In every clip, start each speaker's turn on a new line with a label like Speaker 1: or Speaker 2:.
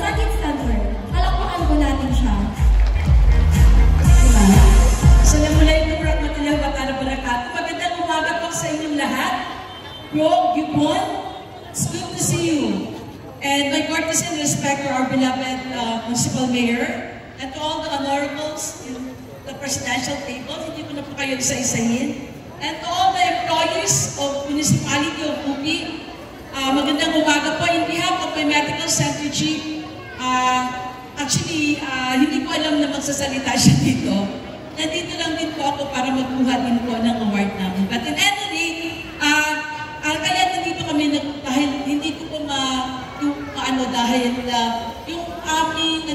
Speaker 1: Malasakit Center. Palakpakan po natin siya. Diba?
Speaker 2: Assalamualaikum warahmatullahi wabarakatuh. Magandang umaga po sa inyong lahat. Bro, Gibon, it's good to see you. And my courtesy and respect for our beloved Municipal Mayor and to all the honorables in the presidential table. Hindi ko na po kayo isa-isahin. And to all the employees of Municipality of Upi, magandang umaga po. In behalf of my medical center chief, actually, hindi ko alam na magsasalita siya dito. Nandito lang din po ako para magkuha din po ng award namin. But in any rate, kaya nandito kami dahil hindi ko po dahil yung aming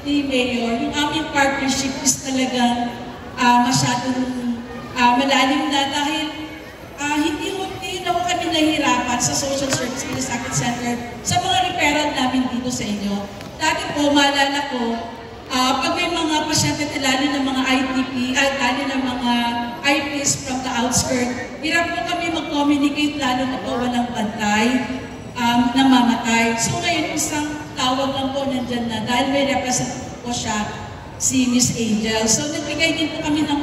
Speaker 2: ni Mayor, yung aming partnership is talagang masyadong malalim na dahil hindi na po kami nahihirapan sa Social Service Malasakit Center sa mga referral namin dito sa inyo. Dati po, maalala ko, pag may mga pasyente lalo ng mga ITP, lalo ng mga IPs from the outskirts, hirap po kami mag-communicate lalo na po walang bantay, namamatay. So ngayon, isang tawag lang po nandyan na dahil may representative po siya, si Miss Angel. So nagbigay din po kami ng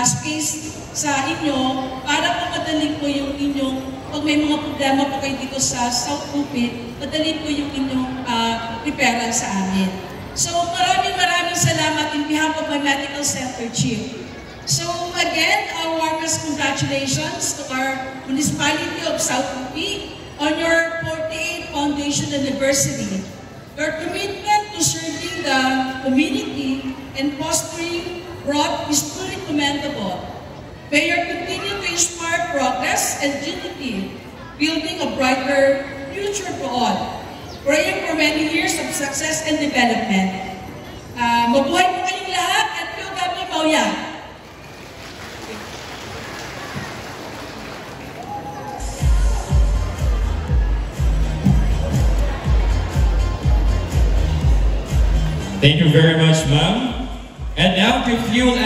Speaker 2: space sa inyo para po madali po yung inyong, pag may mga problema po kayo dito sa South Upit, madali po yung inyong referral sa amin. So maraming salamat in behalf of my medical center chief. So again, our warmest congratulations to our Municipality of South Upi on your 48th foundation anniversary. Your commitment to serving the community and fostering growth is truly commendable. May you continue to inspire progress and dignity, building a brighter future for all. Praying for many years of success and development. Mabuhay po kayong lahat at Pio Gabi Mauya.
Speaker 3: Thank you very much, ma'am. And now, refuel